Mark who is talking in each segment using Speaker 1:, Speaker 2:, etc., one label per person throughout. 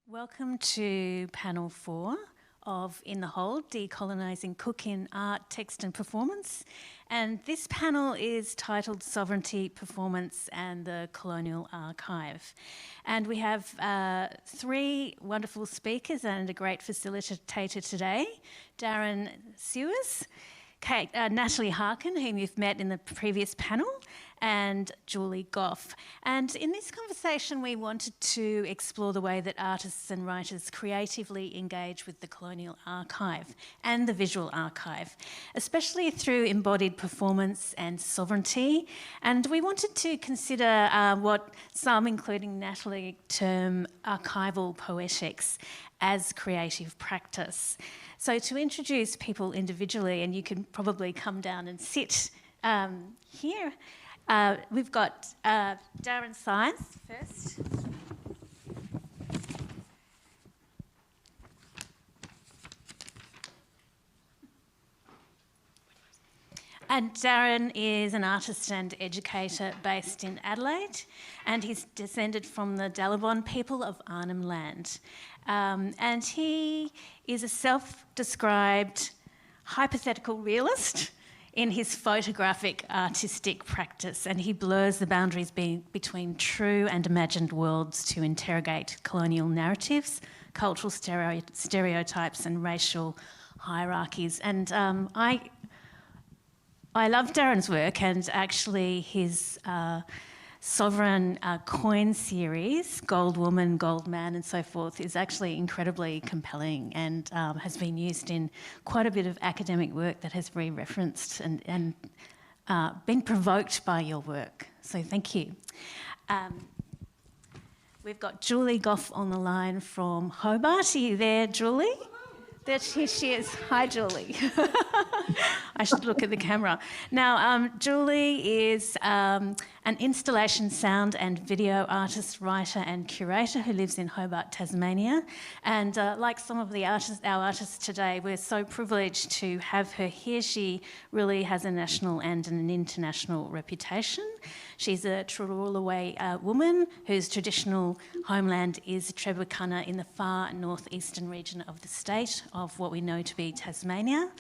Speaker 1: Welcome to panel 4 of In the Hold, Decolonising Cook in Art, Text and Performance. And this panel is titled Sovereignty, Performance and the Colonial Archive. And we have 3 wonderful speakers and a great facilitator today, Darren Sewers, Natalie Harkin, whom you've met in the previous panel, and Julie Goff. And in this conversation, we wanted to explore the way that artists and writers creatively engage with the colonial archive and the visual archive, especially through embodied performance and sovereignty. And we wanted to consider what some, including Natalie, term archival poetics as creative practice. So to introduce people individually, and you can probably come down and sit here, we've got Darren Science first. And Darren is an artist and educator based in Adelaide, and he's descended from the Dalabon people of Arnhem Land. And he is a self-described hypothetical realist in his photographic artistic practice, and he blurs the boundaries between true and imagined worlds to interrogate colonial narratives, cultural stereotypes and racial hierarchies. And I love Darren's work, and actually his Sovereign coin series, Gold Woman, Gold Man and so forth, is actually incredibly compelling and has been used in quite a bit of academic work that has re-referenced and been provoked by your work. So thank you. We've got Julie Goff on the line from Hobart. Are you there, Julie? There she is. Hi, Julie. I should look at the camera. Now, Julie is an installation sound and video artist, writer and curator who lives in Hobart, Tasmania. And like some of our artists today, we're so privileged to have her here. She really has a national and an international reputation. She's a Turrawurrulaway woman whose traditional homeland is Trebekana in the far northeastern region of the state of what we know to be Tasmania.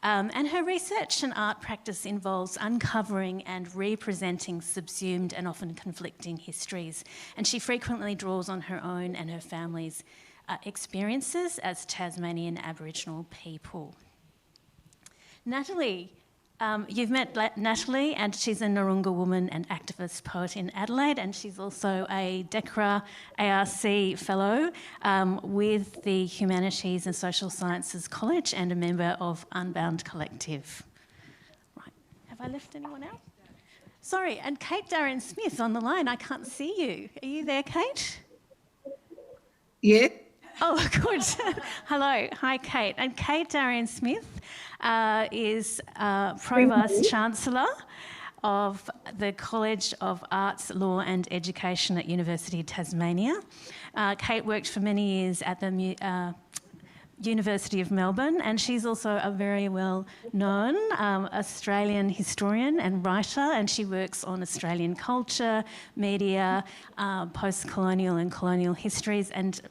Speaker 1: And her research and art practice involves uncovering and representing subsumed and often conflicting histories. And she frequently draws on her own and her family's experiences as Tasmanian Aboriginal people. Natalie, you've met Natalie, and she's a Narunga woman and activist poet in Adelaide, and she's also a DECRA ARC fellow with the Humanities and Social Sciences College and a member of Unbound Collective. Right, have I left anyone out? Sorry, and Kate Darren Smith on the line. I can't see you. Are you there, Kate?
Speaker 2: Yeah.
Speaker 1: Oh, good. Hello. Hi, Kate. And Kate Darren Smith is Pro-Vice Chancellor of the College of Arts, Law and Education at University of Tasmania. Kate worked for many years at the University of Melbourne, and she's also a very well-known Australian historian and writer, and she works on Australian culture, media, post-colonial and colonial histories, and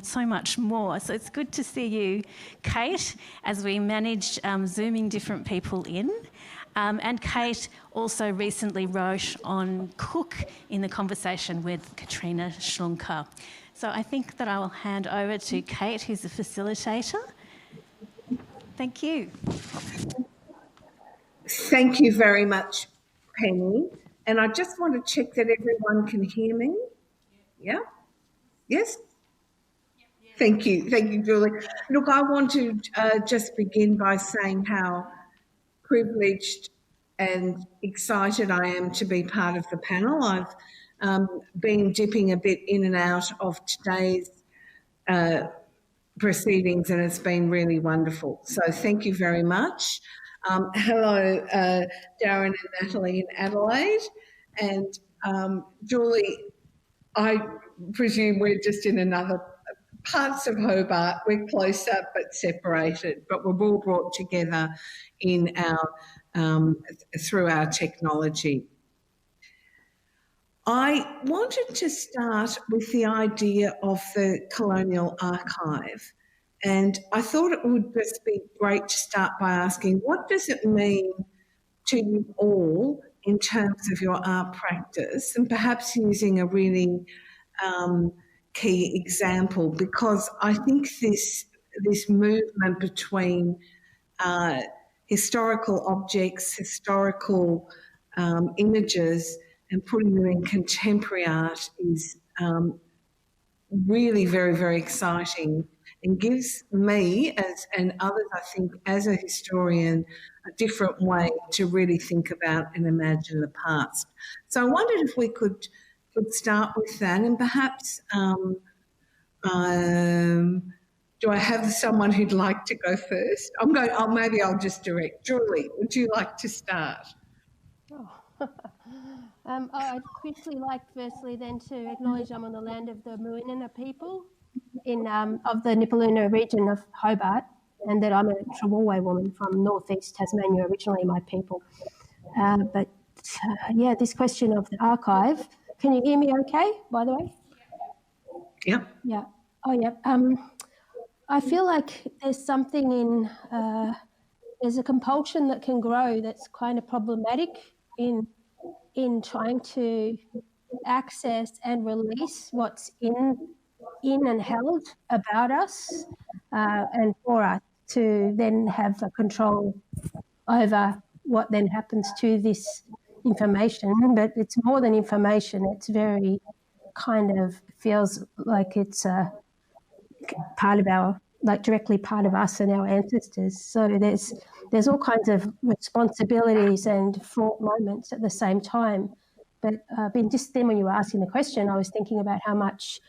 Speaker 1: so much more. So it's good to see you, Kate, as we manage zooming different people in. And Kate also recently wrote on Cook in the conversation with Katrina Schlunker. So I think that I will hand over to Kate, who's the facilitator. Thank you.
Speaker 2: Thank you very much, Penny. And I just want to check that everyone can hear me. Yeah? Yes? Thank you. Thank you, Julie. Look, I want to just begin by saying how privileged and excited I am to be part of the panel. I've been dipping a bit in and out of today's proceedings, and it's been really wonderful. So thank you very much. Hello, Darren and Natalie in Adelaide. And Julie, I presume we're just in another parts of Hobart. We're closer but separated, but we're all brought together in our through our technology. I wanted to start with the idea of the Colonial Archive. And I thought it would just be great to start by asking, what does it mean to you all in terms of your art practice, and perhaps using a really key example, because I think this movement between historical objects, historical images, and putting them in contemporary art is really very, very exciting, and gives me and others, I think, as a historian, a different way to really think about and imagine the past. So I wondered if we could start with that, and perhaps do I have someone who'd like to go first? Maybe I'll just direct. Julie, would you like to start?
Speaker 3: I'd quickly like, firstly, then to acknowledge I'm on the land of the Muinana people of the Nipaluna region of Hobart, and that I'm a Trawalway woman from northeast Tasmania, originally my people. This question of the archive. Can you hear me okay, by the way?
Speaker 2: Yeah.
Speaker 3: Yeah. Oh, yeah. I feel like there's something in, there's a compulsion that can grow that's kind of problematic in trying to access and release what's in and held about us and for us, to then have a control over what then happens to this information. But it's more than information. It's very kind of feels like it's a part of our, like directly part of us and our ancestors. So there's all kinds of responsibilities and fraught moments at the same time. But just then when you were asking the question, I was thinking about how much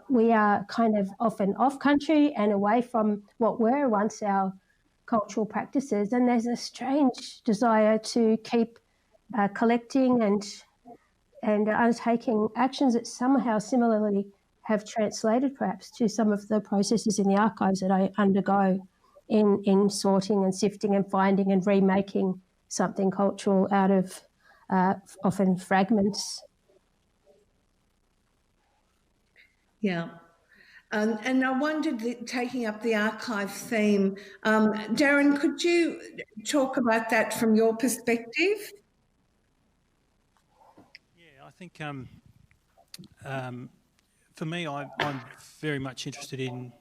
Speaker 3: we are kind of often off country and away from what were once our cultural practices. And there's a strange desire to keep collecting and undertaking actions that somehow similarly have translated perhaps to some of the processes in the archives that I undergo in sorting and sifting and finding and remaking something cultural out of often fragments.
Speaker 2: Yeah. And I wondered, taking up the archive theme, Darren, could you talk about that from your perspective?
Speaker 4: Yeah, I think for me, I'm very much interested in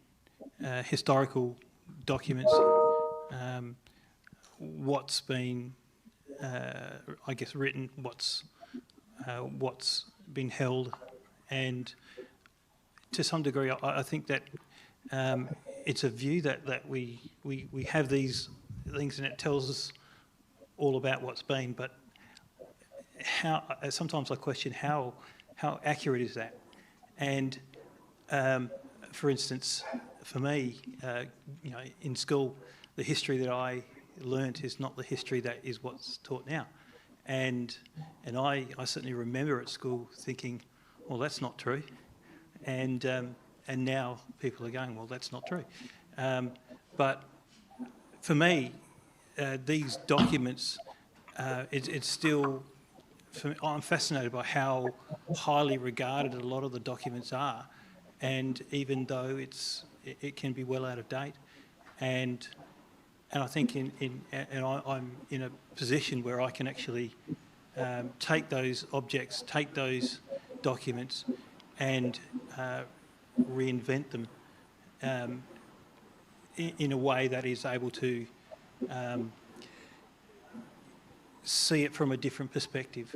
Speaker 4: historical documents, what's been, I guess, written, what's been held, and to some degree, I think that it's a view that we have these things and it tells us all about what's been, but how sometimes I question how accurate is that? And for instance, for me, in school, the history that I learnt is not the history that is what's taught now, and I certainly remember at school thinking, well, that's not true, and now people are going, well, that's not true, but for me, these documents, it's still. I'm fascinated by how highly regarded a lot of the documents are, and even though it can be well out of date, and I think I'm in a position where I can actually take those objects, take those documents, and reinvent them in a way that is able to see it from a different perspective.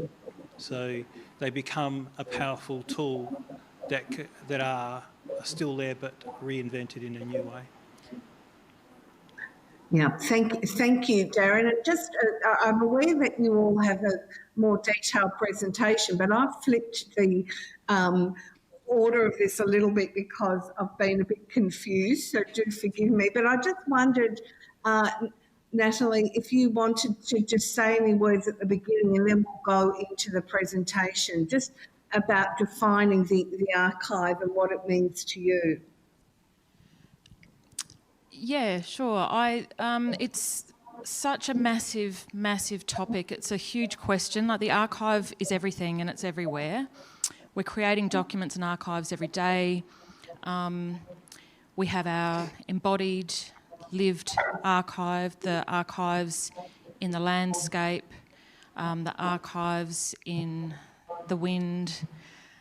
Speaker 4: So they become a powerful tool that are still there but reinvented in a new way.
Speaker 2: Yeah, thank you, Darren. And just, I'm aware that you all have a more detailed presentation, but I've flipped the order of this a little bit because I've been a bit confused, so do forgive me. But I just wondered, Natalie, if you wanted to just say any words at the beginning and then we'll go into the presentation, just about defining the archive and what it means to you.
Speaker 5: Yeah, sure. It's such a massive, massive topic. It's a huge question. Like, the archive is everything and it's everywhere. We're creating documents and archives every day. We have our embodied, lived archive, the archives in the landscape, the archives in the wind,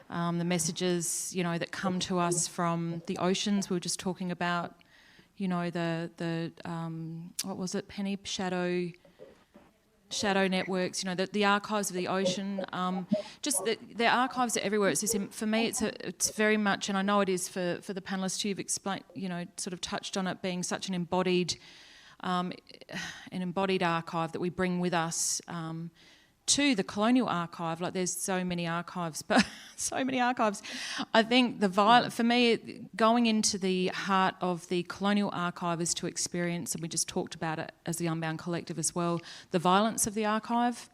Speaker 5: the messages, you know, that come to us from the oceans. We were just talking about, you know, the what was it, Penny? Shadow networks, you know, the archives of the ocean. Just the archives are everywhere. It's just, for me, it's very much, and I know it is for the panellists, you've explained, you know, sort of touched on it being such an embodied archive that we bring with us to the colonial archive. Like, there's so many archives, but so many archives. I think for me, going into the heart of the colonial archive is to experience, and we just talked about it as the Unbound Collective as well, the violence of the archive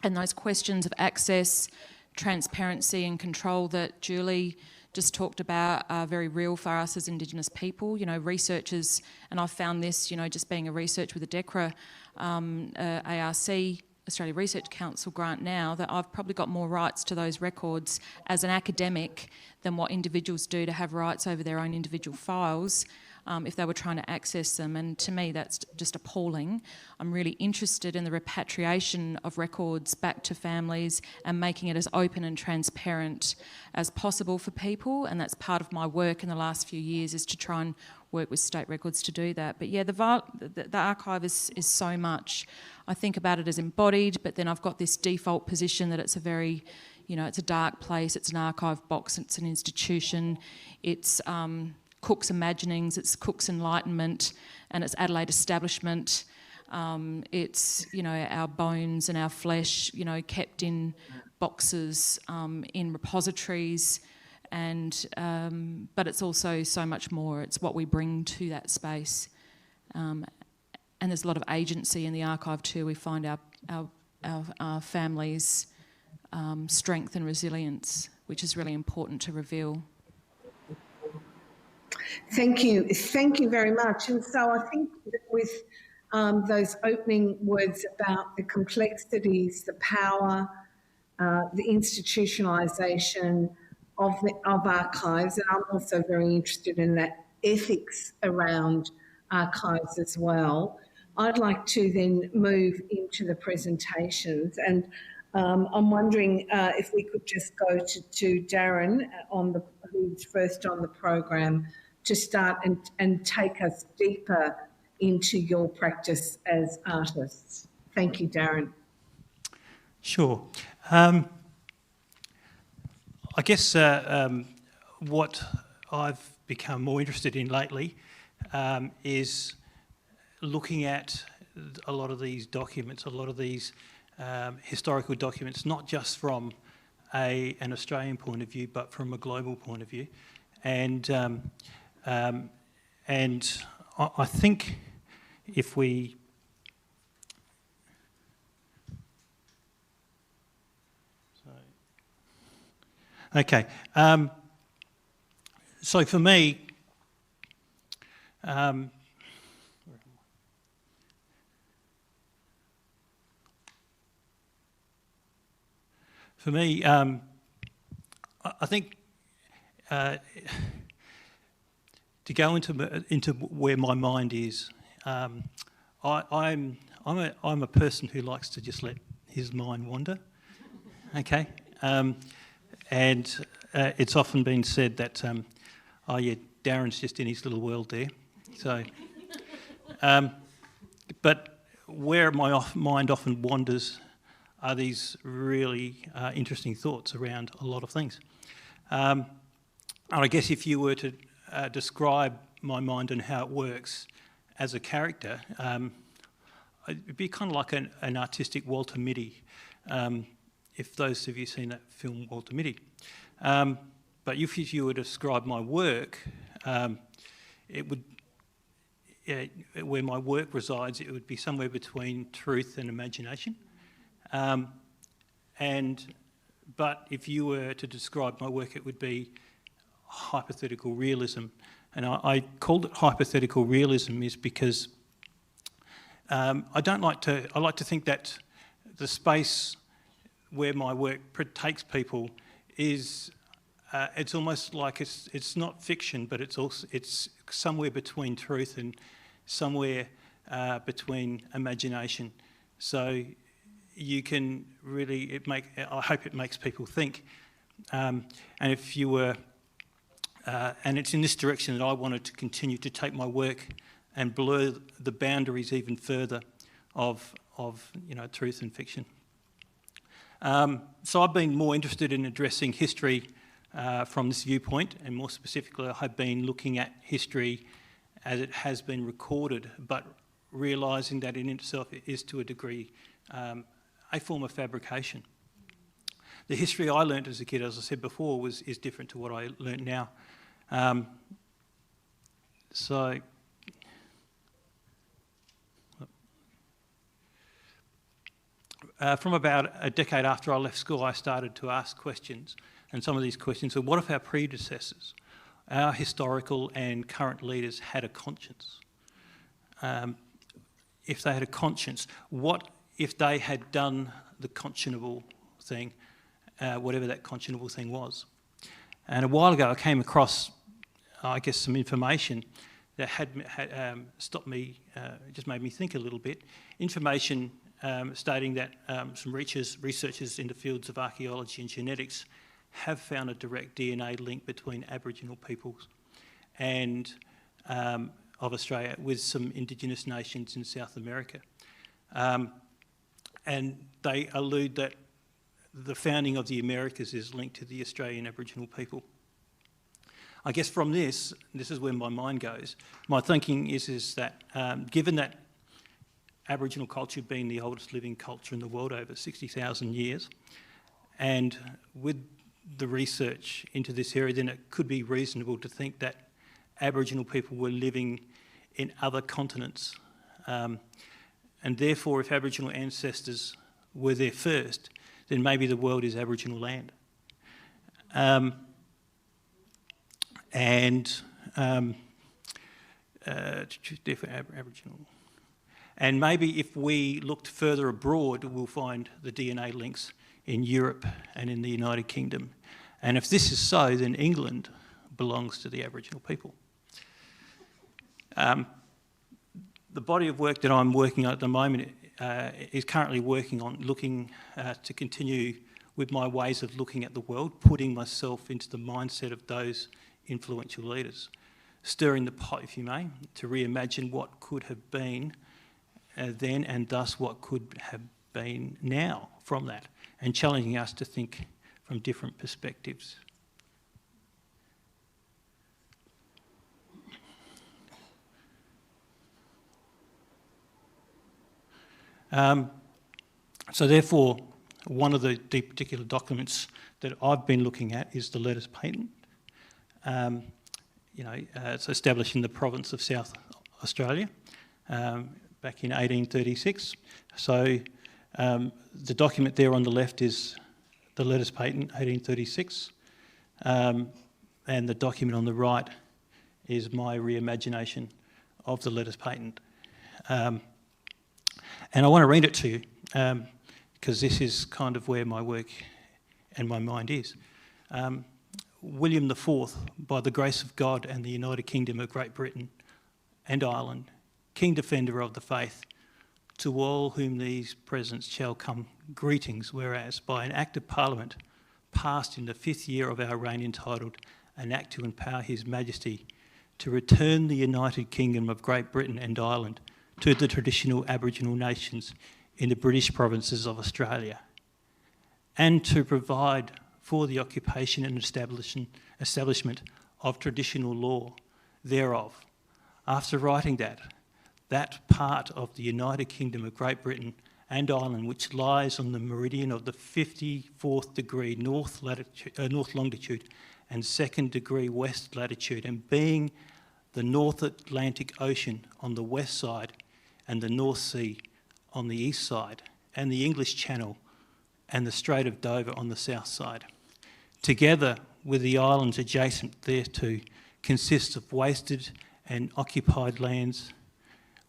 Speaker 5: and those questions of access, transparency and control that Julie just talked about are very real for us as Indigenous people. You know, researchers, and I've found this, you know, just being a researcher with the DECRA, ARC, Australia Research Council grant now, that I've probably got more rights to those records as an academic than what individuals do to have rights over their own individual files if they were trying to access them. And to me, that's just appalling. I'm really interested in the repatriation of records back to families and making it as open and transparent as possible for people. And that's part of my work in the last few years, is to try and work with state records to do that. But yeah, the archive is so much. I think about it as embodied, but then I've got this default position that it's a very, you know, it's a dark place, it's an archive box, it's an institution, it's Cook's imaginings, it's Cook's enlightenment, and it's Adelaide establishment. It's, you know, our bones and our flesh, you know, kept in boxes, in repositories, and but it's also so much more. It's what we bring to that space, and there's a lot of agency in the archive too. We find our families' strength and resilience, which is really important to reveal.
Speaker 2: Thank you very much. And so I think that with those opening words about the complexities, the power, the institutionalisation of archives, and I'm also very interested in that ethics around archives as well, I'd like to then move into the presentations, and I'm wondering if we could just go to Darren who's first on the program, to start and take us deeper into your practice as artists. Thank you, Darren.
Speaker 4: Sure. I guess what I've become more interested in lately is looking at a lot of these documents, a lot of these historical documents, not just from an Australian point of view, but from a global point of view. And I think if we so for me, I think to go into where my mind is, I'm a person who likes to just let his mind wander. Okay, and it's often been said that, oh yeah, Darren's just in his little world there. So, but where my mind often wanders are these really interesting thoughts around a lot of things. And I guess if you were to describe my mind and how it works as a character, it'd be kind of like an artistic Walter Mitty, if those of you seen that film Walter Mitty. But if you were to describe my work, it would, where my work resides, it would be somewhere between truth and imagination. But if you were to describe my work, it would be hypothetical realism. And I called it hypothetical realism is because I like to think that the space where my work takes people is, it's almost like it's not fiction, but it's somewhere between truth and somewhere between imagination. So you can really, I hope it makes people think. And if you were, and it's in this direction that I wanted to continue to take my work and blur the boundaries even further of truth and fiction. So I've been more interested in addressing history from this viewpoint, and more specifically, I've been looking at history as it has been recorded, but realising that in itself it is to a degree a form of fabrication. The history I learnt as a kid, as I said before, is different to what I learnt now. From about a decade after I left school, I started to ask questions, and some of these questions are, what if our predecessors, our historical and current leaders, had a conscience? If they had a conscience, what if they had done the conscionable thing, whatever that conscionable thing was? And a while ago I came across, I guess, some information that had stopped me, just made me think a little bit. Information stating that some researchers in the fields of archaeology and genetics have found a direct DNA link between Aboriginal peoples and of Australia with some Indigenous nations in South America. And they allude that the founding of the Americas is linked to the Australian Aboriginal people. I guess from this is where my mind goes. My thinking is that given that Aboriginal culture being the oldest living culture in the world, over 60,000 years, and with the research into this area, then it could be reasonable to think that Aboriginal people were living in other continents. And therefore, if Aboriginal ancestors were there first, then maybe the world is Aboriginal land. Aboriginal. And maybe if we looked further abroad, we'll find the DNA links in Europe and in the United Kingdom. And if this is so, then England belongs to the Aboriginal people. The body of work that I'm working on at the moment is currently working on looking to continue with my ways of looking at the world, putting myself into the mindset of those influential leaders, stirring the pot, if you may, to reimagine what could have been then, and thus what could have been now from that, and challenging us to think from different perspectives. So therefore, one of the particular documents that I've been looking at is the Letters Patent. It's establishing the province of South Australia back in 1836. So the document there on the left is the Letters Patent, 1836, and the document on the right is my reimagination of the Letters Patent. And I want to read it to you because this is kind of where my work and my mind is. William IV, by the grace of God and the United Kingdom of Great Britain and Ireland, King Defender of the Faith, to all whom these presents shall come greetings, whereas by an Act of Parliament passed in the 5th year of our reign entitled an Act to empower His Majesty to return the United Kingdom of Great Britain and Ireland to the traditional Aboriginal nations in the British provinces of Australia, and to provide for the occupation and establishment of traditional law thereof. After writing that part of the United Kingdom of Great Britain and Ireland, which lies on the meridian of the 54th degree north longitude and 2nd degree west latitude, and being the North Atlantic Ocean on the west side and the North Sea on the east side, and the English Channel and the Strait of Dover on the south side, together with the islands adjacent thereto, consists of wasted and occupied lands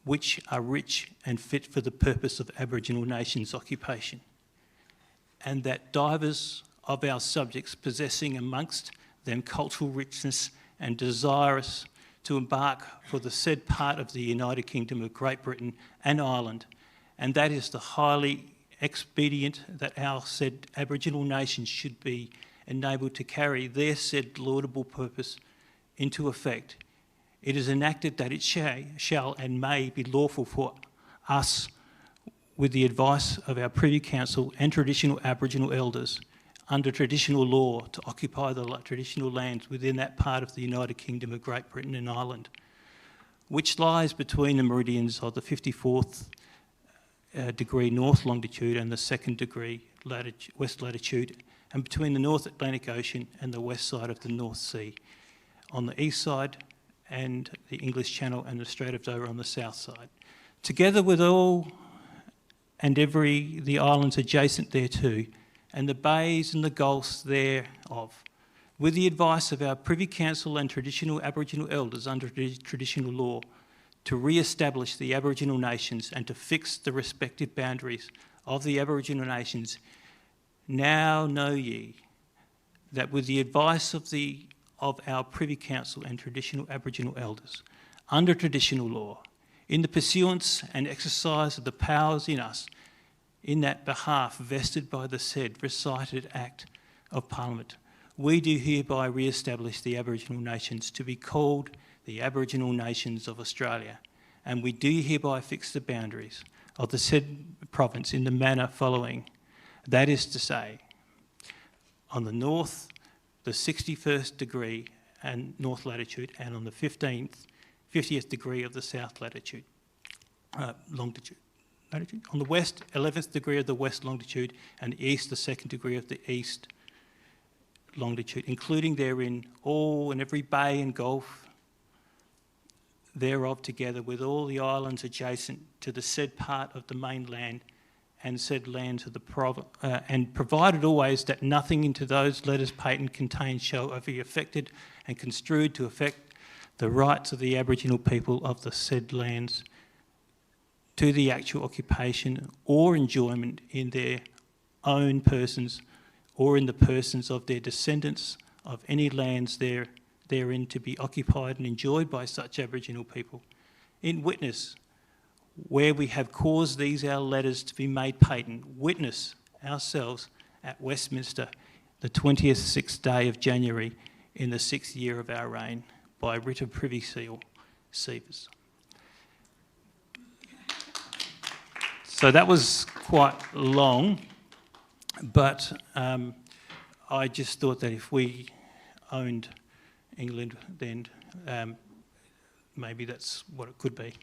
Speaker 4: which are rich and fit for the purpose of Aboriginal nations' occupation, and that divers of our subjects possessing amongst them cultural richness and desirous to embark for the said part of the United Kingdom of Great Britain and Ireland, and that is the highly expedient that our said Aboriginal nations should be enabled to carry their said laudable purpose into effect. It is enacted that it shall and may be lawful for us, with the advice of our Privy Council and traditional Aboriginal elders, under traditional law, to occupy the traditional lands within that part of the United Kingdom of Great Britain and Ireland, which lies between the meridians of the 54th degree north longitude and the 2nd degree west latitude, and between the North Atlantic Ocean and the west side of the North Sea on the east side, and the English Channel and the Strait of Dover on the south side, together with all and every the islands adjacent thereto, and the bays and the gulfs thereof, with the advice of our Privy Council and traditional Aboriginal elders under traditional law, to re-establish the Aboriginal nations and to fix the respective boundaries of the Aboriginal nations. Now know ye that with the advice of our Privy Council and traditional Aboriginal elders, under traditional law, in the pursuance and exercise of the powers in us, in that behalf vested by the said recited Act of Parliament, we do hereby re-establish the Aboriginal nations to be called the Aboriginal Nations of Australia, and we do hereby fix the boundaries of the said province in the manner following. That is to say, on the north, the 61st degree and north latitude, and on the 50th degree of the south latitude, longitude. On the west, 11th degree of the west longitude, and the east, the 2nd degree of the east longitude, including therein all and every bay and gulf thereof, together with all the islands adjacent to the said part of the mainland and said lands of the and provided always that nothing into those letters patent contained shall be affected and construed to affect the rights of the Aboriginal people of the said lands to the actual occupation or enjoyment in their own persons or in the persons of their descendants of any lands therein to be occupied and enjoyed by such Aboriginal people. In witness, where we have caused these our letters to be made patent, witness ourselves at Westminster the 26th day of January in the 6th year of our reign, by writ of Privy Seal, Sievers. So that was quite long, but I just thought that if we owned England, then maybe that's what it could be.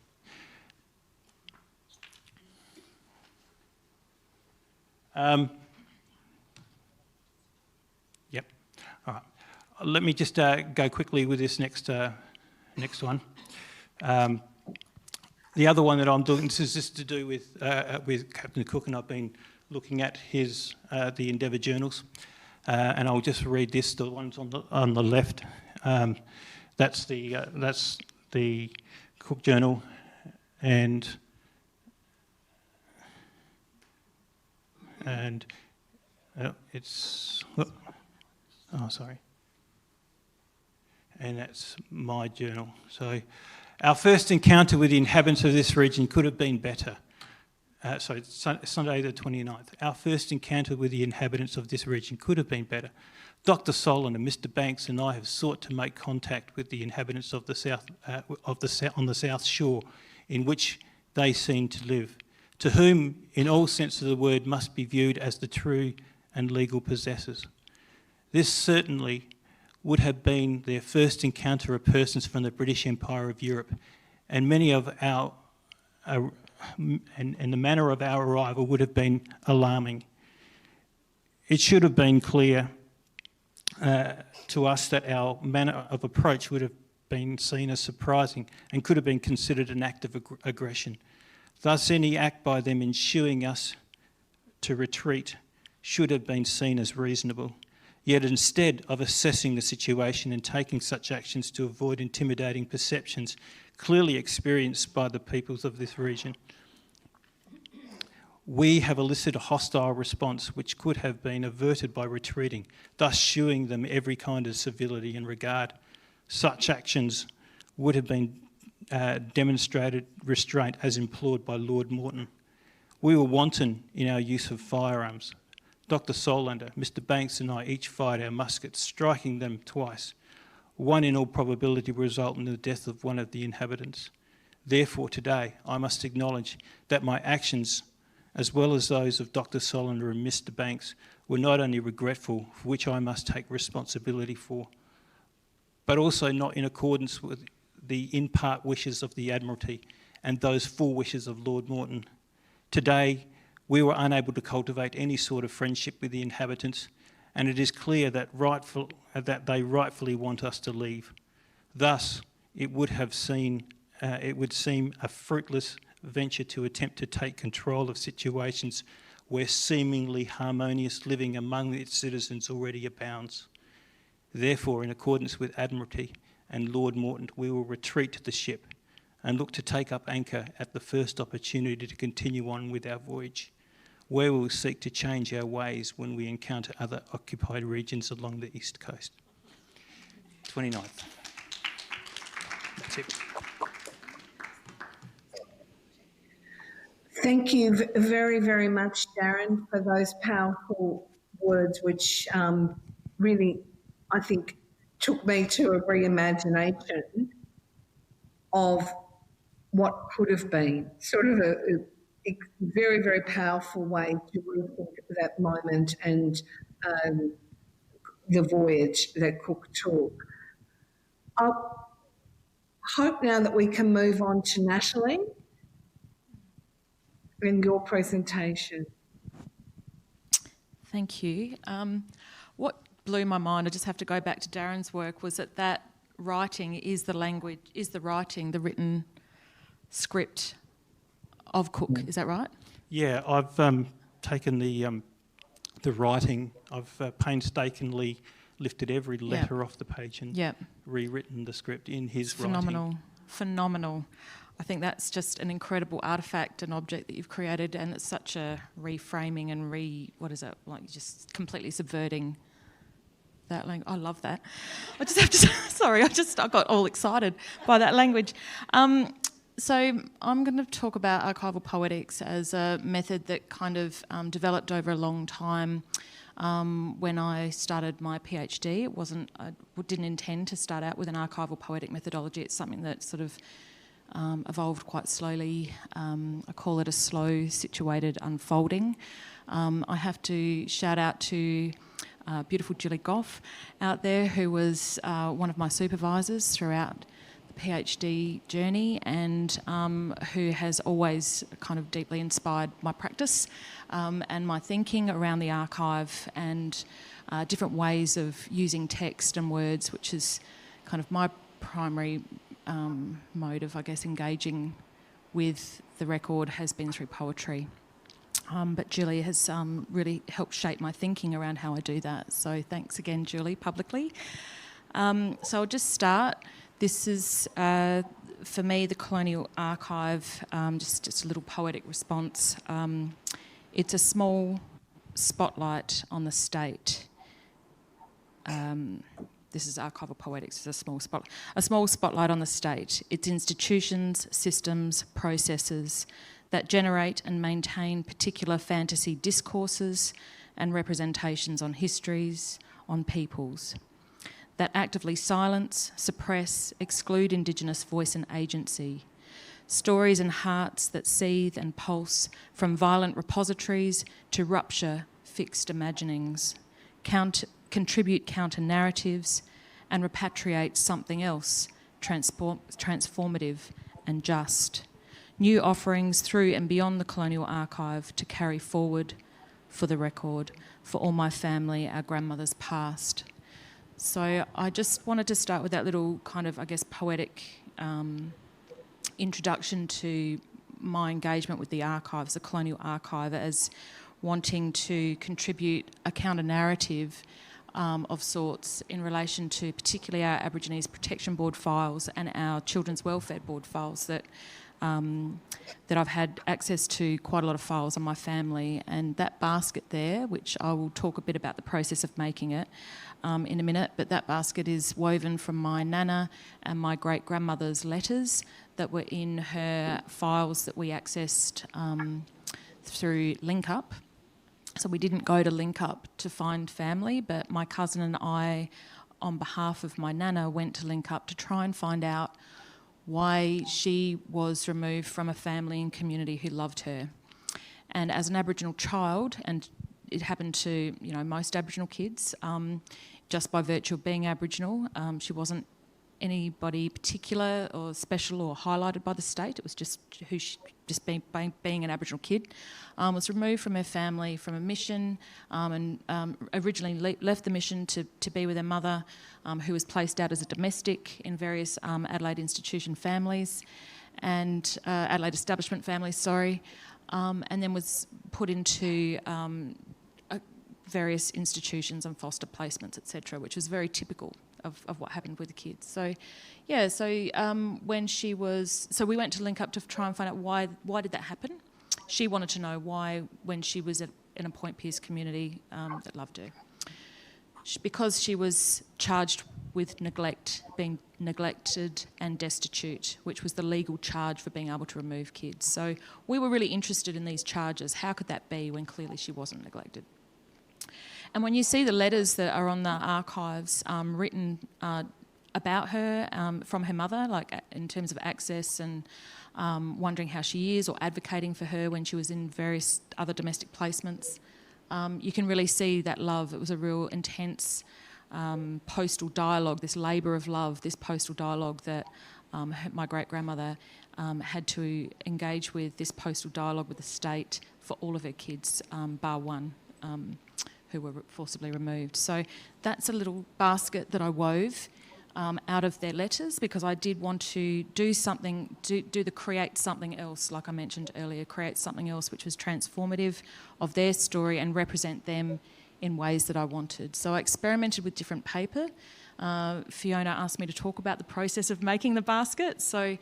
Speaker 4: Yep. All right. Let me just go quickly with this next one. The other one that I'm doing, this is just to do with Captain Cook, and I've been looking at his the Endeavour journals, and I'll just read this. The ones on the left, that's the Cook Journal, and it's sorry, and that's my journal. So. Our first encounter with the inhabitants of this region could have been better. Sunday the 29th. Our first encounter with the inhabitants of this region could have been better. Dr. Solon and Mr. Banks and I have sought to make contact with the inhabitants of the south, on the south shore, in which they seem to live, to whom, in all sense of the word, must be viewed as the true and legal possessors. This certainly would have been their first encounter of persons from the British Empire of Europe, and many of our and the manner of our arrival would have been alarming. It should have been clear to us that our manner of approach would have been seen as surprising and could have been considered an act of aggression. Thus, any act by them ensuing us to retreat should have been seen as reasonable. Yet instead of assessing the situation and taking such actions to avoid intimidating perceptions clearly experienced by the peoples of this region. We have elicited a hostile response which could have been averted by retreating, thus shewing them every kind of civility and regard. Such actions would have been demonstrated restraint as implored by Lord Morton. We were wanton in our use of firearms. Dr. Solander, Mr. Banks and I each fired our muskets, striking them twice. One in all probability will result in the death of one of the inhabitants. Therefore, today, I must acknowledge that my actions, as well as those of Dr. Solander and Mr. Banks, were not only regretful, for which I must take responsibility for, but also not in accordance with the in part wishes of the Admiralty and those full wishes of Lord Morton. Today, we were unable to cultivate any sort of friendship with the inhabitants, and it is clear that they rightfully want us to leave. Thus, it would seem a fruitless venture to attempt to take control of situations where seemingly harmonious living among its citizens already abounds. Therefore, in accordance with Admiralty and Lord Morton, we will retreat to the ship and look to take up anchor at the first opportunity to continue on with our voyage, where we will seek to change our ways when we encounter other occupied regions along the east coast. 29th. That's it.
Speaker 2: Thank you very, very much, Darren, for those powerful words, which really, I think, took me to a reimagination of what could have been. Sort of a very, very powerful way to rethink that moment and the voyage that Cook took. I hope now that we can move on to Natalie in your presentation.
Speaker 5: Thank you. What blew my mind, I just have to go back to Darren's work, was that writing is the language, the written script of Cook. Is that right?
Speaker 4: Yeah, I've taken the writing, I've painstakingly lifted every letter off the page and rewritten the script in his writing.
Speaker 5: Phenomenal. I think that's just an incredible artefact and object that you've created, and it's such a reframing and just completely subverting that language. I love that. I just have to sorry, I got all excited by that language. So I'm going to talk about archival poetics as a method that kind of developed over a long time. When I started my PhD, I didn't intend to start out with an archival poetic methodology. It's something that sort of evolved quite slowly. I call it a slow, situated unfolding. I have to shout out to beautiful Julie Goff out there, who was one of my supervisors throughout the PhD journey, and who has always kind of deeply inspired my practice and my thinking around the archive and different ways of using text and words, which is kind of my primary mode of, I guess, engaging with the record has been through poetry. But Julie has really helped shape my thinking around how I do that. So thanks again, Julie, publicly. So I'll just start. This is, for me, the Colonial Archive, just a little poetic response. It's a small spotlight on the state. This is archival poetics. It's a small spotlight on the state, its institutions, systems, processes that generate and maintain particular fantasy discourses and representations on histories, on peoples, that actively silence, suppress, exclude Indigenous voice and agency, stories and hearts that seethe and pulse from violent repositories to rupture fixed imaginings, contribute counter-narratives and repatriate something else transformative and just. New offerings through and beyond the Colonial Archive to carry forward for the record, for all my family, our grandmothers past. So I just wanted to start with that little kind of, I guess, poetic introduction to my engagement with the archives, the Colonial Archive, as wanting to contribute a counter-narrative of sorts in relation to particularly our Aborigines Protection Board files and our Children's Welfare Board files that I've had access to quite a lot of files on my family. And that basket there, which I will talk a bit about the process of making it in a minute, but that basket is woven from my nana and my great-grandmother's letters that were in her files that we accessed through LinkUp. So we didn't go to LinkUp to find family, but my cousin and I, on behalf of my nana, went to LinkUp to try and find out why she was removed from a family and community who loved her. And as an Aboriginal child, and it happened to most Aboriginal kids, just by virtue of being Aboriginal, she wasn't anybody particular or special or highlighted by the state. It was just being an Aboriginal kid. Was removed from her family from a mission and originally left the mission to be with her mother, who was placed out as a domestic in various Adelaide institution families and Adelaide establishment families, and then was put into various institutions and foster placements, etc., which was very typical of what happened with the kids. So when she was... So we went to LinkUp to try and find out why did that happen. She wanted to know why, when she was in a Point Pearce community that loved her. Because she was charged with neglect, being neglected and destitute, which was the legal charge for being able to remove kids. So we were really interested in these charges. How could that be when clearly she wasn't neglected? And when you see the letters that are on the archives written about her from her mother, like in terms of access and wondering how she is or advocating for her when she was in various other domestic placements, you can really see that love. It was a real intense postal dialogue, this labour of love, this postal dialogue that my great-grandmother had to engage with, this postal dialogue with the state for all of her kids, bar one, who were forcibly removed. So that's a little basket that I wove out of their letters because I did want to do something, create something else, like I mentioned earlier, create something else which was transformative of their story and represent them in ways that I wanted. So I experimented with different paper. Fiona asked me to talk about the process of making the basket. So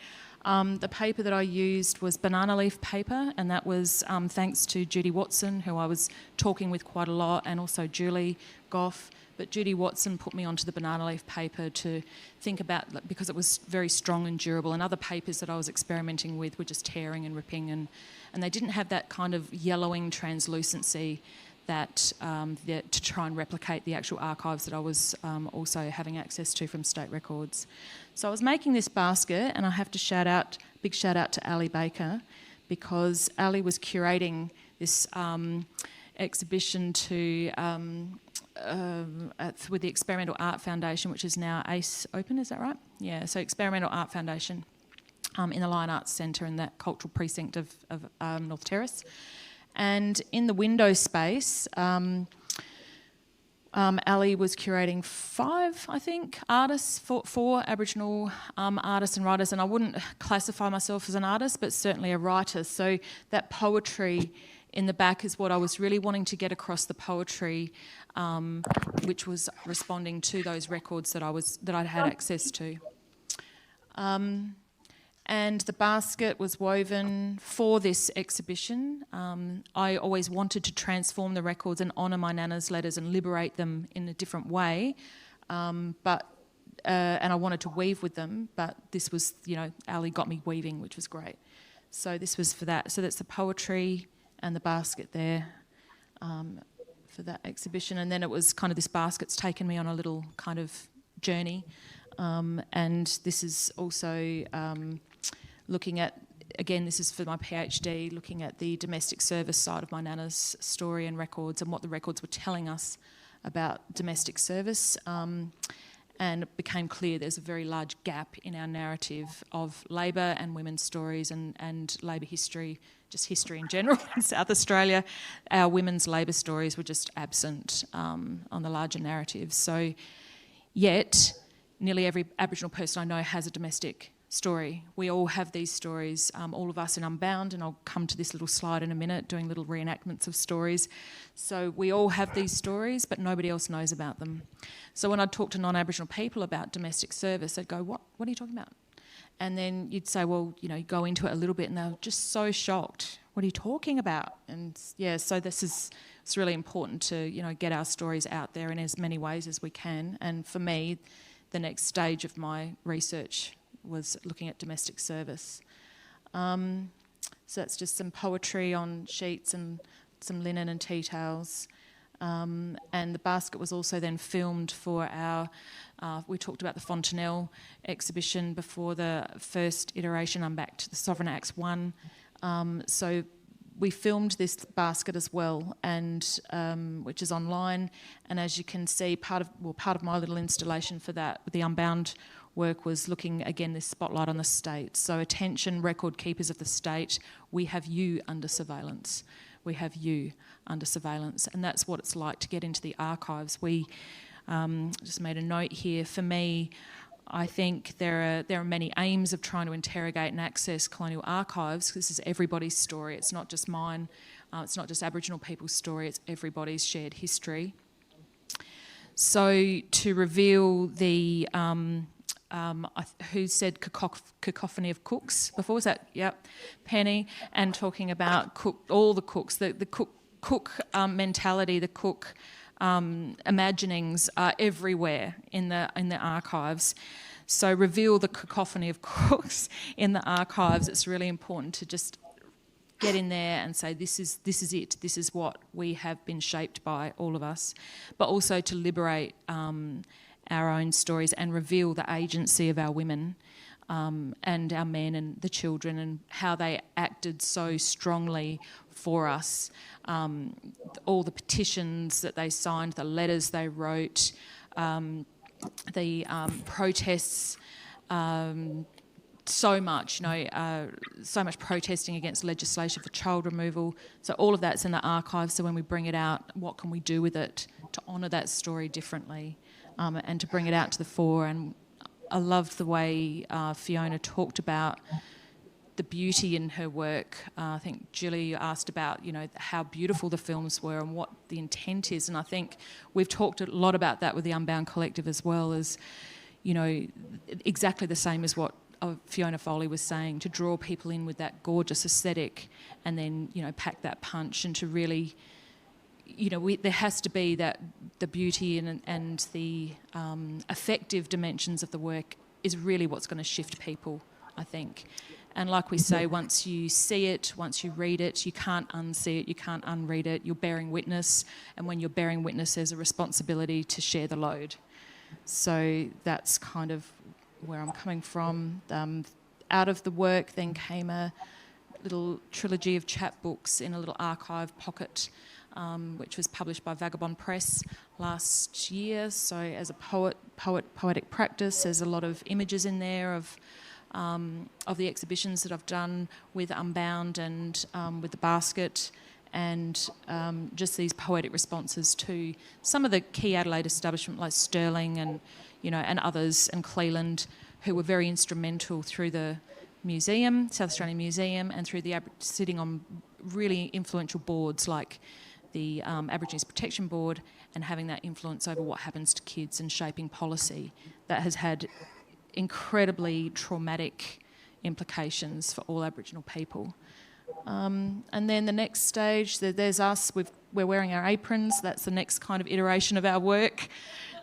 Speaker 5: the paper that I used was banana leaf paper, and that was thanks to Judy Watson, who I was talking with quite a lot, and also Julie Goff. But Judy Watson put me onto the banana leaf paper to think about, because it was very strong and durable, and other papers that I was experimenting with were just tearing and ripping, and they didn't have that kind of yellowing translucency that to try and replicate the actual archives that I was also having access to from state records. So I was making this basket, and I have to big shout out to Ali Baker, because Ali was curating this exhibition with the Experimental Art Foundation, which is now ACE Open, is that right? Yeah, so Experimental Art Foundation in the Lion Arts Centre in that cultural precinct of North Terrace. And in the window space, Ali was curating 5, I think, artists, 4 Aboriginal artists and writers, and I wouldn't classify myself as an artist, but certainly a writer. So that poetry in the back is what I was really wanting to get across, the poetry, which was responding to those records that I'd had access to. And the basket was woven for this exhibition. I always wanted to transform the records and honour my nana's letters and liberate them in a different way, and I wanted to weave with them, but this was, Ali got me weaving, which was great. So this was for that. So that's the poetry and the basket there for that exhibition. And then it was kind of, this basket's taken me on a little kind of journey. And this is also looking at, again, this is for my PhD, looking at the domestic service side of my nana's story and records and what the records were telling us about domestic service. And it became clear there's a very large gap in our narrative of labour and women's stories and labour history, just history in general in South Australia. Our women's labour stories were just absent on the larger narrative. So yet, nearly every Aboriginal person I know has a domestic story. We all have these stories, all of us in Unbound, and I'll come to this little slide in a minute, doing little reenactments of stories. So we all have these stories, but nobody else knows about them. So when I'd talk to non-Aboriginal people about domestic service, they'd go, what are you talking about? And then you'd say, well, you know, go into it a little bit, and they're just so shocked. What are you talking about? And yeah, so it's really important to, you know, get our stories out there in as many ways as we can. And for me, the next stage of my research was looking at domestic service. So that's just some poetry on sheets and some linen and tea towels. And the basket was also then filmed for our, we talked about the Fontanelle exhibition before the first iteration. I'm back to the Sovereign Acts 1. So we filmed this basket as well, and which is online. And as you can see, part of my little installation for that, with the Unbound work, was looking again this spotlight on the state. So attention, record keepers of the state, we have you under surveillance. We have you under surveillance, and that's what it's like to get into the archives. We just made a note here. For me, I think there are many aims of trying to interrogate and access colonial archives. This is everybody's story. It's not just mine. It's not just Aboriginal people's story. It's everybody's shared history. So to reveal the who said cacophony of cooks before? Was that, yep, Penny, and talking about all the cooks, the cook mentality, the cook imaginings are everywhere in the archives. So reveal the cacophony of cooks in the archives. It's really important to just get in there and say, this is it. This is what we have been shaped by, all of us. But also to liberate our own stories and reveal the agency of our women and our men and the children, and how they acted so strongly for us. All the petitions that they signed, the letters they wrote, the protests, so much protesting against legislation for child removal. So all of that's in the archive. So when we bring it out, what can we do with it to honour that story differently? And to bring it out to the fore. And I loved the way Fiona talked about the beauty in her work. I think Julie asked about, you know, how beautiful the films were and what the intent is. And I think we've talked a lot about that with the Unbound Collective as well, as, you know, exactly the same as what Fiona Foley was saying, to draw people in with that gorgeous aesthetic and then, you know, pack that punch, and to really, you know, there has to be that the beauty and the effective dimensions of the work is really what's going to shift people, I think. And like we say, once you see it, once you read it, you can't unsee it, you can't unread it. You're bearing witness, and when you're bearing witness, there's a responsibility to share the load. So that's kind of where I'm coming from. Out of the work then came a little trilogy of chapbooks in a little archive pocket, which was published by Vagabond Press last year. So as a poetic practice, there's a lot of images in there of the exhibitions that I've done with Unbound and with the basket, and just these poetic responses to some of the key Adelaide establishments like Stirling and, you know, and others, and Cleland, who were very instrumental through the museum, South Australian Museum, and through the sitting on really influential boards like the Aborigines Protection Board, and having that influence over what happens to kids and shaping policy that has had incredibly traumatic implications for all Aboriginal people. And then the next stage, there's us, we're wearing our aprons. That's the next kind of iteration of our work.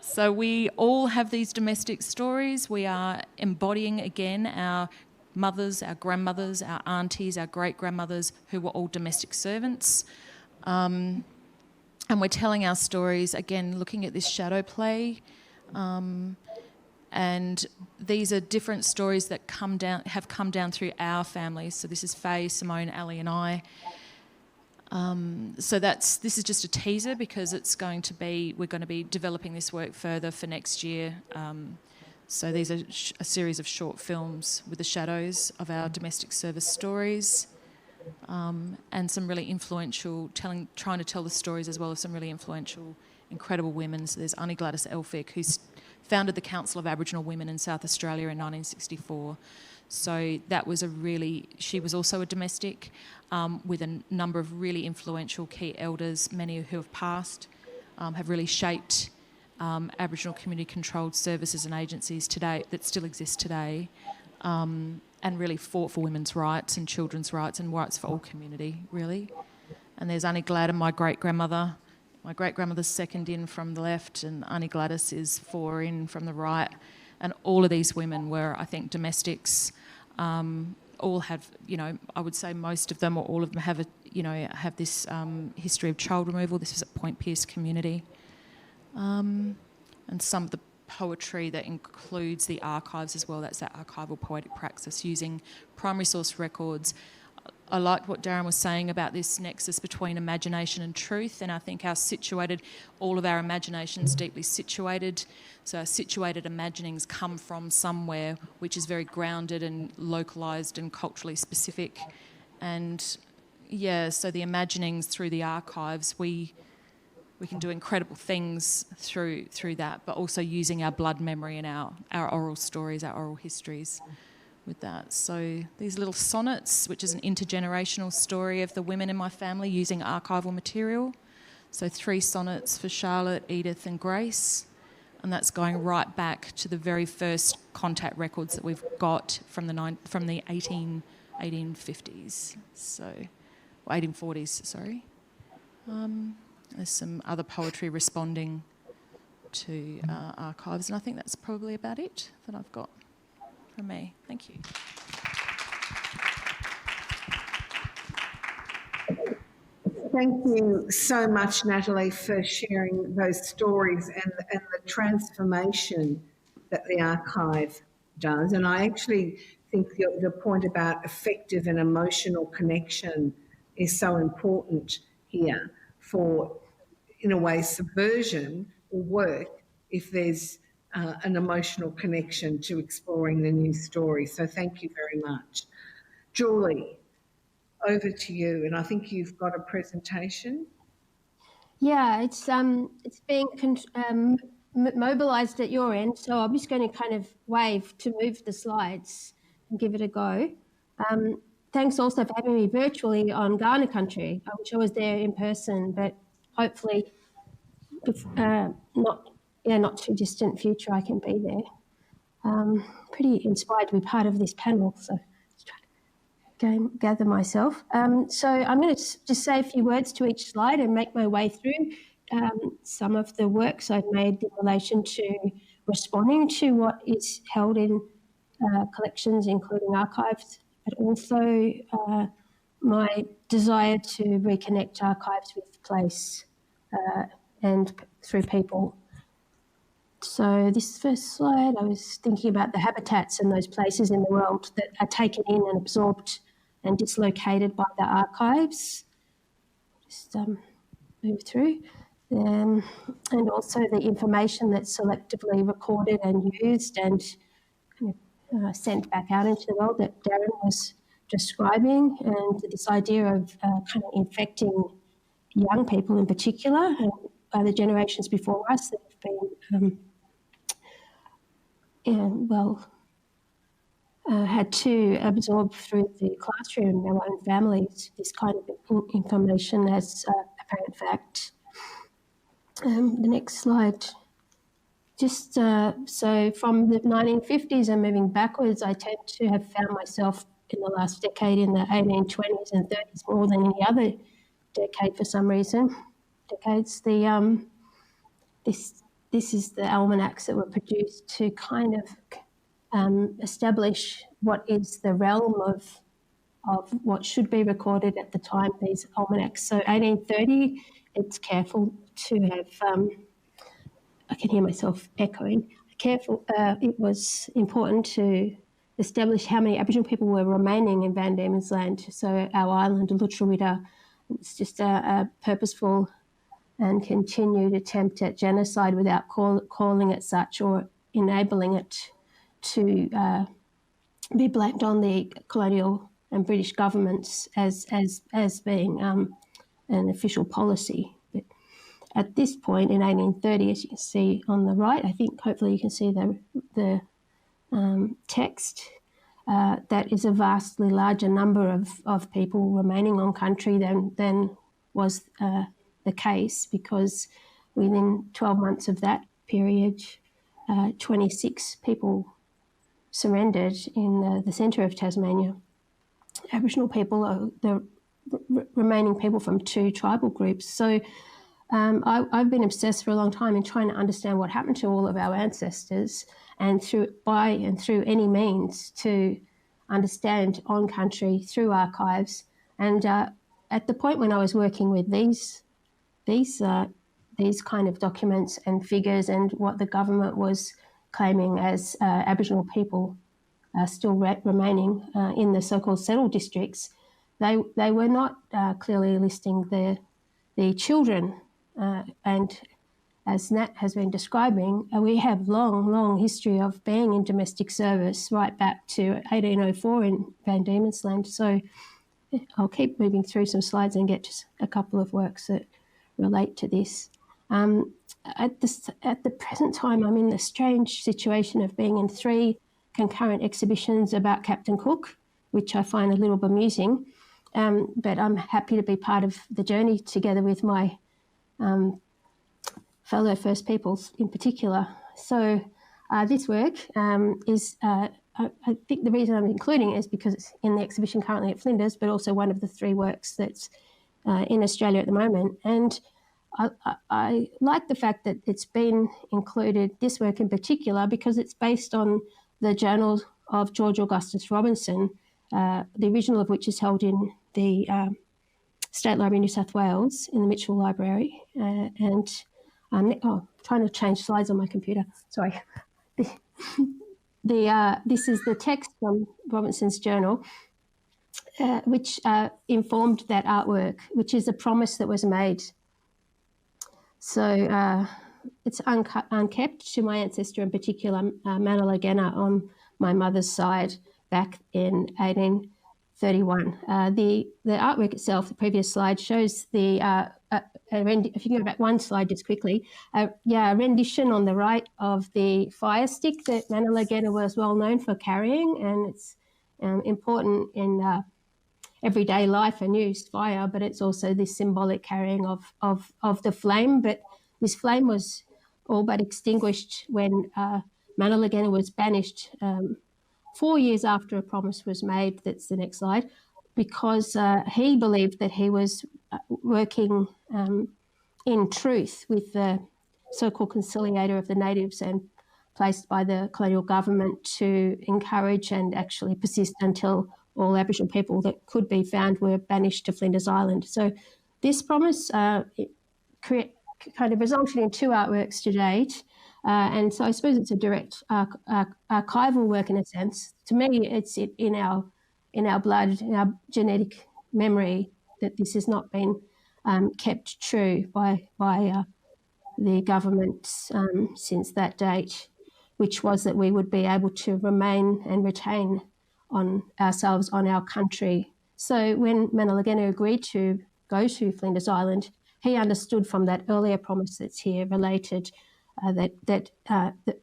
Speaker 5: So we all have these domestic stories. We are embodying again our mothers, our grandmothers, our aunties, our great-grandmothers, who were all domestic servants. And we're telling our stories, again, looking at this shadow play. And these are different stories that have come down through our families. So this is Faye, Simone, Ali and I. So this is just a teaser, because we're going to be developing this work further for next year. So these are a series of short films with the shadows of our domestic service stories, and some really influential, trying to tell the stories as well of some really influential, incredible women. So there's Annie Gladys Elphick, who's founded the Council of Aboriginal Women in South Australia in 1964. So that was she was also a domestic with a number of really influential key elders, many who have passed, have really shaped Aboriginal community-controlled services and agencies today that still exist today, and really fought for women's rights and children's rights and rights for all community, really. And there's Aunty Glad and my great-grandmother. My great-grandmother's second in from the left, and Aunty Gladys is 4 in from the right. And all of these women were, I think, domestics. All have, I would say most of them or all of them have have this history of child removal. This was at Point Pearce community. And some of the poetry that includes the archives as well, that's that archival poetic praxis using primary source records. I liked what Darren was saying about this nexus between imagination and truth, and I think all of our imagination's deeply situated. So our situated imaginings come from somewhere which is very grounded and localised and culturally specific. And so the imaginings through the archives, we can do incredible things through that, but also using our blood memory and our oral stories, our oral histories with that. So these little sonnets, which is an intergenerational story of the women in my family using archival material. So 3 sonnets for Charlotte, Edith and Grace. And that's going right back to the very first contact records that we've got from the 1850s. So, 1840s, sorry. There's some other poetry responding to archives, and I think that's probably about it that I've got from me. Thank you.
Speaker 2: Thank you so much, Natalie, for sharing those stories and the transformation that the archive does. And I actually think the point about effective and emotional connection is so important here for, in a way, subversion will work if there's an emotional connection to exploring the new story. So thank you very much. Julie, over to you, and I think you've got a presentation.
Speaker 3: Yeah, it's being mobilised at your end, so I'm just going to kind of wave to move the slides and give it a go. Thanks also for having me virtually on Kaurna Country. I wish I was there in person, but hopefully, not too distant future, I can be there. Pretty inspired to be part of this panel, so let's try to gather myself. So I'm going to just say a few words to each slide and make my way through some of the works I've made in relation to responding to what is held in collections, including archives, but also my desire to reconnect archives with place and through people. So this first slide, I was thinking about the habitats and those places in the world that are taken in and absorbed and dislocated by the archives. Just move through. And also the information that's selectively recorded and used and kind of sent back out into the world that Darren was describing, and this idea of kind of infecting young people in particular and other generations before us that have been had to absorb through the classroom in their own families this kind of information as apparent fact. The next slide. Just so from the 1950s and moving backwards, I tend to have found myself in the last decade in the 1820s and 30s more than any other decade for some reason. Decades. This is the almanacs that were produced to kind of establish what is the realm of what should be recorded at the time, these almanacs. So 1830, it's careful to have, I can hear myself echoing, it was important to establish how many Aboriginal people were remaining in Van Diemen's Land. So our island, Lutruwita, it's just a purposeful and continued attempt at genocide without calling it such or enabling it to be blamed on the colonial and British governments as being an official policy. But at this point in 1830, as you can see on the right, I think hopefully you can see the text. that is a vastly larger number of people remaining on country than was the case, because within 12 months of that period, 26 people surrendered in the centre of Tasmania. Aboriginal people are the remaining people from 2 tribal groups. So I've been obsessed for a long time in trying to understand what happened to all of our ancestors, and through any means to understand on country through archives. And at the point when I was working with these kind of documents and figures, and what the government was claiming as Aboriginal people still remaining in the so-called settled districts, they were not clearly listing the children. And as Nat has been describing, we have long history of being in domestic service right back to 1804 in Van Diemen's Land. So I'll keep moving through some slides and get to a couple of works that relate to this. At the present time, I'm in the strange situation of being in 3 concurrent exhibitions about Captain Cook, which I find a little bemusing, but I'm happy to be part of the journey together with my fellow First Peoples in particular. So this work is, I think the reason I'm including it is because it's in the exhibition currently at Flinders, but also one of the 3 works that's in Australia at the moment. And I like the fact that it's been included, this work in particular, because it's based on the journal of George Augustus Robinson, the original of which is held in the State Library of New South Wales in the Mitchell Library. Trying to change slides on my computer. Sorry. This is the text from Robinson's journal, which informed that artwork, which is a promise that was made. So it's unkept to my ancestor, in particular, Manala Genna, on my mother's side back in 1831. The artwork itself, the previous slide, shows the if you can go back one slide just quickly, a rendition on the right of the fire stick that Manala Genna was well known for carrying, and it's important in everyday life and use, fire, but it's also this symbolic carrying of the flame. But this flame was all but extinguished when Manala Genna was banished 4 years after a promise was made. That's the next slide, because he believed that he was working in truth with the so-called conciliator of the natives, and placed by the colonial government to encourage and actually persist until all Aboriginal people that could be found were banished to Flinders Island. So this promise kind of resulted in 2 artworks to date. And so I suppose it's a direct archival work in a sense. To me, it's in our blood, in our genetic memory, that this has not been kept true by the government since that date, which was that we would be able to remain and retain on ourselves, on our country. So when Manala Genna agreed to go to Flinders Island, he understood from that earlier promise that's here related that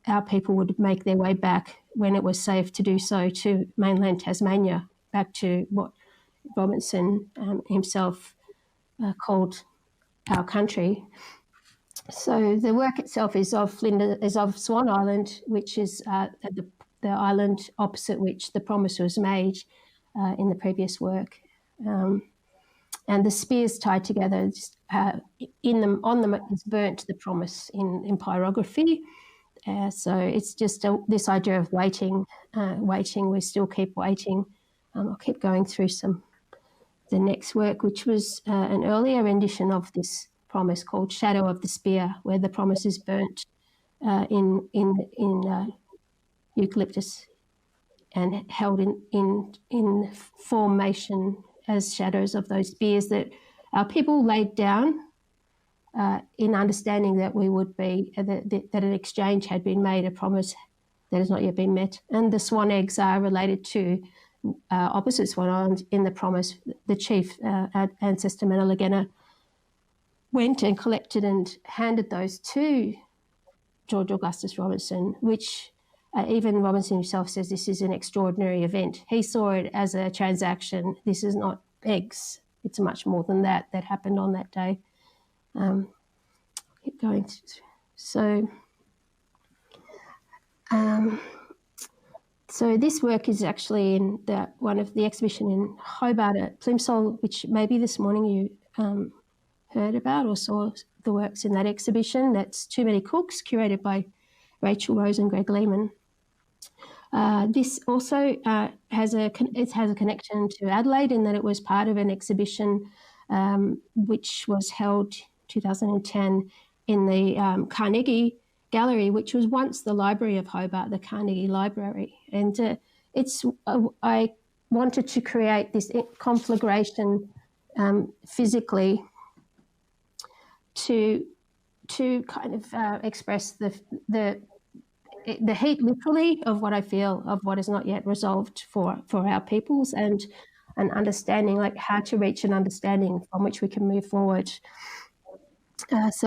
Speaker 3: our people would make their way back when it was safe to do so to mainland Tasmania, back to what Robinson himself called our country. So the work itself is of Swan Island, which is the island opposite which the promise was made in the previous work. And the spears tied together, on them is burnt the promise in pyrography. So it's just this idea of waiting. We still keep waiting. I'll keep going through the next work, which was an earlier rendition of this promise called Shadow of the Spear, where the promise is burnt in eucalyptus and held in formation as shadows of those spears that our people laid down in understanding that we would be, that an exchange had been made, a promise that has not yet been met. And the swan eggs are related to opposite Swan Island in the promise. The chief ancestor Manala Genna went and collected and handed those to George Augustus Robinson, which even Robinson himself says this is an extraordinary event. He saw it as a transaction. This is not eggs. It's much more than that happened on that day. Keep going. So this work is actually in one of the exhibition in Hobart at Plimsoll, which maybe this morning you heard about or saw the works in that exhibition. That's Too Many Cooks, curated by Rachel Rose and Greg Lehman. This also has a connection to Adelaide in that it was part of an exhibition which was held 2010 in the Carnegie Gallery, which was once the Library of Hobart, the Carnegie Library. And I wanted to create this conflagration physically to kind of express the heat literally of what I feel, of what is not yet resolved for our peoples, and an understanding, like how to reach an understanding from which we can move forward. If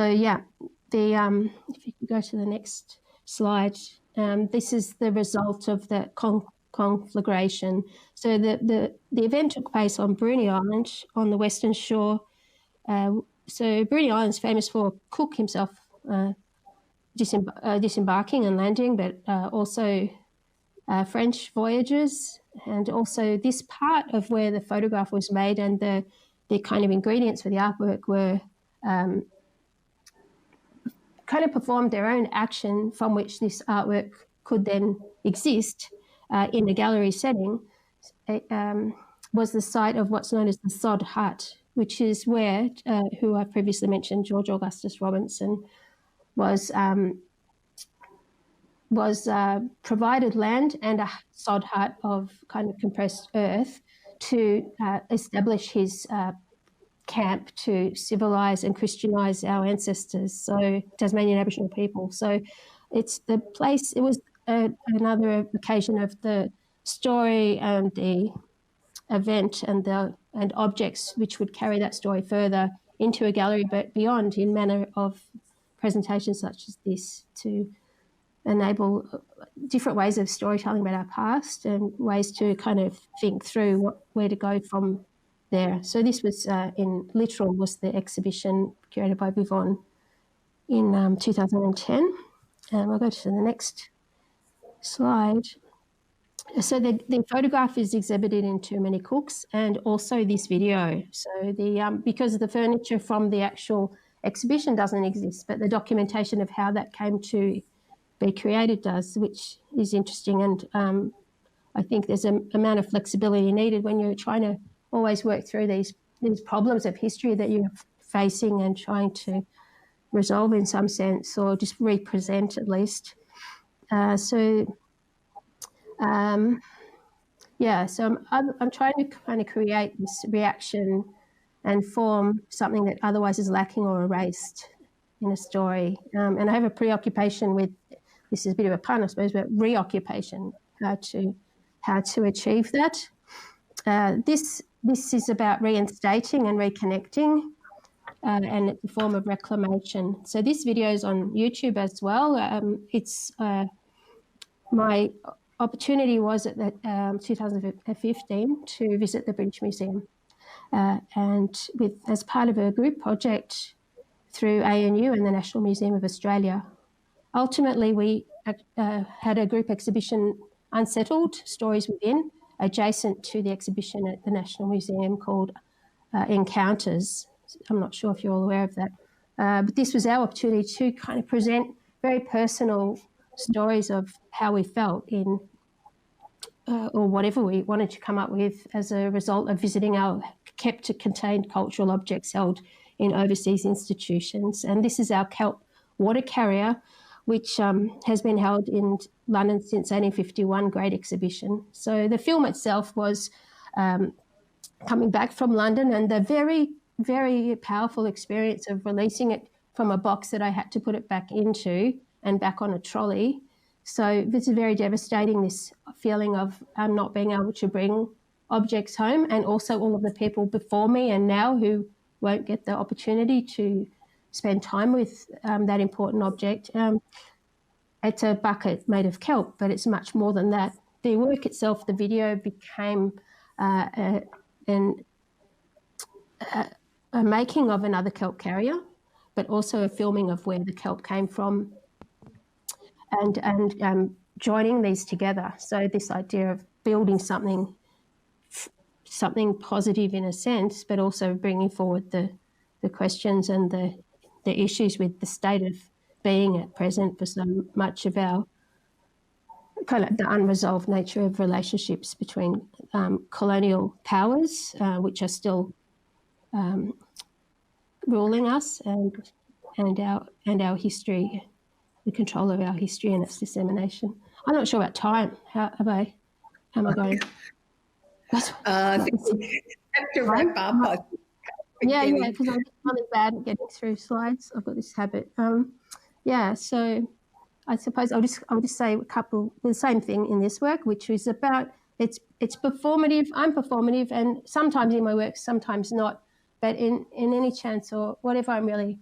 Speaker 3: you could go to the next slide, this is the result of the conflagration. So the event took place on Bruny Island on the Western Shore. So Bruny Island is famous for Cook himself disembarking and landing, but also French voyagers, and also this part of where the photograph was made and the kind of ingredients for the artwork were kind of performed their own action from which this artwork could then exist in a gallery setting. It was the site of what's known as the Sod Hut, which is where, who I previously mentioned, George Augustus Robinson, was provided land and a sod hut of kind of compressed earth to establish his camp to civilise and Christianise our ancestors, so Tasmanian Aboriginal people. So it's the place, it was another occasion of the story and the event and objects which would carry that story further into a gallery, but beyond, in manner of presentations such as this, to enable different ways of storytelling about our past and ways to kind of think through where to go from there. So this was in Literal, was the exhibition curated by Vivon in 2010. I'll go to the next slide. So the photograph is exhibited in Too Many Cooks, and also this video. So because the furniture from the actual exhibition doesn't exist, but the documentation of how that came to be created does, which is interesting. And I think there's an amount of flexibility needed when you're trying to always work through these problems of history that you're facing and trying to resolve in some sense, or just represent at least. So I'm trying to kind of create this reaction and form something that otherwise is lacking or erased in a story. And I have a preoccupation with, this is a bit of a pun, I suppose, but reoccupation, how to achieve that. This is about reinstating and reconnecting, and it's a form of reclamation. So this video is on YouTube as well. My opportunity was at 2015 to visit the British Museum, and as part of a group project through ANU and the National Museum of Australia. Ultimately, we had a group exhibition, Unsettled, Stories Within, adjacent to the exhibition at the National Museum called Encounters. I'm not sure if you're all aware of that. But this was our opportunity to kind of present very personal stories of how we felt in, or whatever we wanted to come up with as a result of visiting our kept contained cultural objects held in overseas institutions. And this is our kelp water carrier, which has been held in London since 1851, great exhibition. So the film itself was coming back from London, and the very, very powerful experience of releasing it from a box that I had to put it back into and back on a trolley. So this is very devastating, this feeling of not being able to bring objects home, and also all of the people before me and now who won't get the opportunity to spend time with that important object. it's a bucket made of kelp, but it's much more than that. The work itself, the video, became a making of another kelp carrier, but also a filming of where the kelp came from, and joining these together. So this idea of building something positive in a sense, but also bringing forward the questions and the issues with the state of being at present for so much of our kind of the unresolved nature of relationships between colonial powers, which are still ruling us, and our history, the control of our history and its dissemination. I'm not sure about time. How am I going?
Speaker 2: I think we have to wrap up.
Speaker 3: Yeah, because I'm really bad at getting through slides. I've got this habit. So I suppose I'll just say the same thing in this work, which is about it's performative. I'm performative, and sometimes in my work, sometimes not. But in any chance or whatever I'm really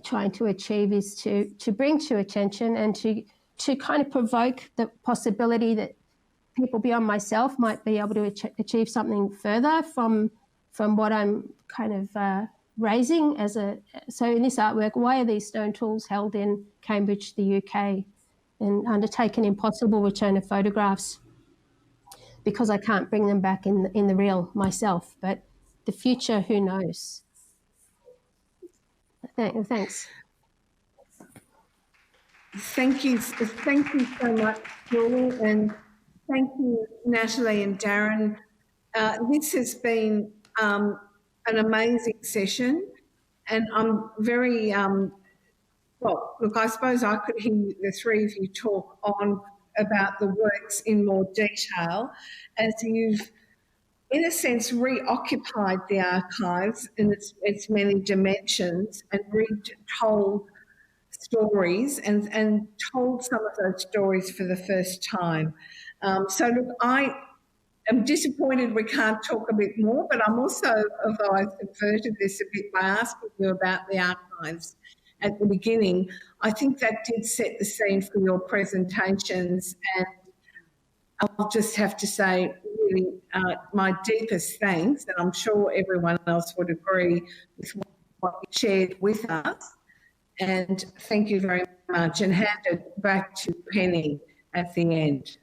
Speaker 3: trying to achieve is to bring to attention and to kind of provoke the possibility that people beyond myself might be able to achieve something further from what I'm kind of raising so in this artwork, why are these stone tools held in Cambridge, the UK, and undertake an impossible return of photographs? Because I can't bring them back in the real myself, but the future, who knows? Thanks.
Speaker 2: Thank you so much, Julie, and thank you, Natalie and Darren. This has been an amazing session, and I'm very, well, look, I suppose I could hear the three of you talk on about the works in more detail as you've, in a sense, reoccupied the archives in its many dimensions and retold stories and told some of those stories for the first time. So look, I am disappointed we can't talk a bit more, but I'm also, although I subverted this a bit by asking you about the archives at the beginning, I think that did set the scene for your presentations, and I'll just have to say really my deepest thanks, and I'm sure everyone else would agree with what you shared with us. And thank you very much, and hand it back to Penny at the end.